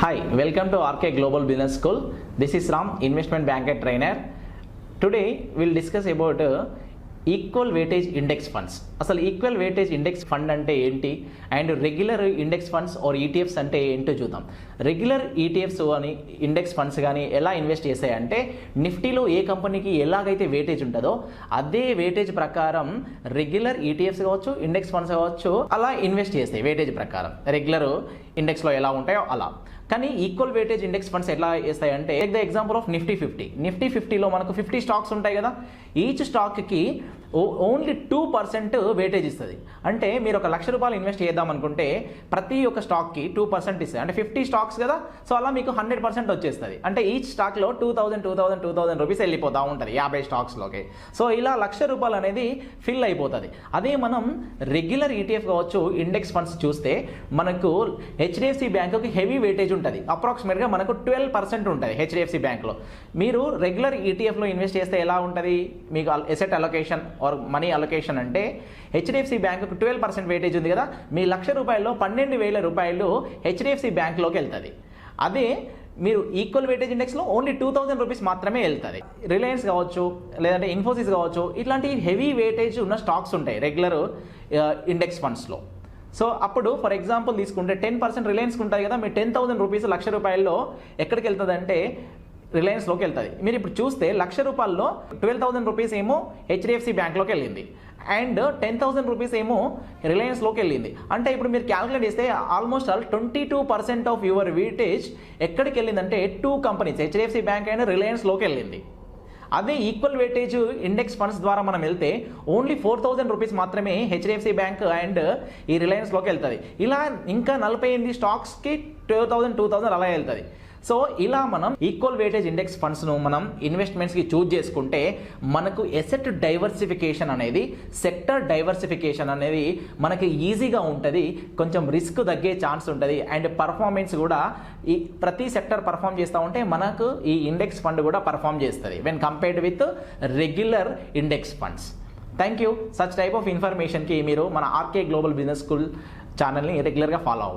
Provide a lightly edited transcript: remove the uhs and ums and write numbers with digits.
Hi, welcome to RK Global Business School. This is Ram, investment banker trainer. Today we'll discuss about equal weightage index funds. అసలు equal weightage index fund అంటే ఏంటి and regular index funds or ETFs అంటే ఏంటో చూద్దాం. Regular ETFs కానీ index funds కానీ ఎలా invest చేస్తాయంటే నిఫ్టీలో ఏ కంపెనీకి ఎలాగైతే వెయిటేజ్ ఉంటుందో అదే వెయిటేజ్ ప్రకారం రెగ్యులర్ ఈటీఎఫ్స్ కావచ్చు, ఇండెక్స్ ఫండ్స్ కావచ్చు అలా ఇన్వెస్ట్ చేస్తాయి. వెయిటేజ్ ప్రకారం రెగ్యులర్ ఇండెక్స్లో ఎలా ఉంటాయో అలా. కానీ ఈక్వల్ వెయిటేజ్ ఇండెక్స్ ఫండ్స్ ఎలా వేస్తాయంటే take the example of Nifty 50. Nifty 50లో మనకు 50 స్టాక్స్ ఉంటాయి కదా. ఈచ్ స్టాక్కి ఓన్లీ 2% వెయిటేజ్ ఇస్తుంది. అంటే మీరు ఒక ₹1,00,000 ఇన్వెస్ట్ చేద్దాం అనుకుంటే ప్రతి ఒక్క స్టాక్కి 2% ఇస్తుంది. అంటే 50 స్టాక్స్ కదా, సో అలా మీకు 100% వచ్చేస్తుంది. అంటే ఈచ్ స్టాక్లో 2,000 రూపీస్ వెళ్ళిపోతూ ఉంటుంది 50 స్టాక్స్లోకి. సో ఇలా ₹1,00,000 అనేది ఫిల్ అయిపోతుంది. అదే మనం రెగ్యులర్ ఈటీఎఫ్ కావచ్చు, ఇండెక్స్ ఫండ్స్ చూస్తే మనకు హెచ్డిఎఫ్సి బ్యాంకుకి హెవీ వెయిటేజ్ ఉంటుంది. అప్రాక్సిమేట్గా మనకు 12% ఉంటుంది హెచ్డిఎఫ్సి బ్యాంక్లో. మీరు రెగ్యులర్ ఈటీఎఫ్లో ఇన్వెస్ట్ చేస్తే ఎలా ఉంటుంది మీకు asset allocation or money allocation అంటే హెచ్డిఎఫ్సి బ్యాంకుకు 12% వెయిటేజ్ ఉంది కదా, మీ ₹1,00,000 ₹12,000 హెచ్డిఎఫ్సి బ్యాంక్లోకి వెళ్తుంది. అదే మీరు ఈక్వల్ వెయిటేజ్ ఇండెక్స్లో ఓన్లీ ₹2,000 మాత్రమే వెళ్తుంది. రిలయన్స్ కావచ్చు, లేదంటే ఇన్ఫోసిస్ కావచ్చు, ఇట్లాంటి హెవీ వెయిటేజ్ ఉన్న స్టాక్స్ ఉంటాయి రెగ్యులర్ ఇండెక్స్ ఫండ్స్లో. సో అప్పుడు ఫర్ ఎగ్జాంపుల్ తీసుకుంటే 10% రిలయన్స్కి ఉంటుంది కదా, మీ ₹10,000 ₹1,00,000 ఎక్కడికి వెళ్తుంది అంటే రిలయన్స్లోకి వెళ్తుంది. మీరు ఇప్పుడు చూస్తే ₹1,00,000 ₹12,000 ఏమో హెచ్డిఎఫ్సి బ్యాంక్లోకి వెళ్ళింది అండ్ ₹10,000 ఏమో రిలయన్స్లోకి వెళ్ళింది. అంటే ఇప్పుడు మీరు క్యాలిక్యులేట్ చేస్తే ఆల్మోస్ట్ 22% ఆఫ్ యువర్ వెయిటేజ్ ఎక్కడికి వెళ్ళిందంటే 2 కంపెనీస్ హెచ్డిఎఫ్సి బ్యాంక్ అండ్ రిలయన్స్లోకి వెళ్ళింది. అదే ఈక్వల్ వెయిటేజ్ ఇండెక్స్ ఫండ్స్ ద్వారా మనం వెళ్తే ఓన్లీ ₹4,000 మాత్రమే హెచ్డిఎఫ్సి బ్యాంక్ అండ్ ఈ రిలయన్స్లోకి వెళ్తుంది. ఇలా ఇంకా 48 స్టాక్స్కి 2,000 అలా వెళ్తుంది. సో ఇలా మనం ఈక్వల్ వెయిటేజ్ ఇండెక్స్ ఫండ్స్ను మనం ఇన్వెస్ట్మెంట్స్కి చూజ్ చేసుకుంటే మనకు ఎసెట్ డైవర్సిఫికేషన్ అనేది, సెక్టర్ డైవర్సిఫికేషన్ అనేది మనకి ఈజీగా ఉంటుంది. కొంచెం రిస్క్ తగ్గే ఛాన్స్ ఉంటుంది అండ్ పర్ఫార్మెన్స్ కూడా ఈ ప్రతి సెక్టర్ పర్ఫామ్ చేస్తూ ఉంటే మనకు ఈ ఇండెక్స్ ఫండ్ కూడా పర్ఫామ్ చేస్తుంది when compared with regular index funds. Thank you. Such type of ఇన్ఫర్మేషన్కి మీరు మన ఆర్కే గ్లోబల్ బిజినెస్ స్కూల్ ఛానల్ని రెగ్యులర్గా ఫాలో అవ్వండి.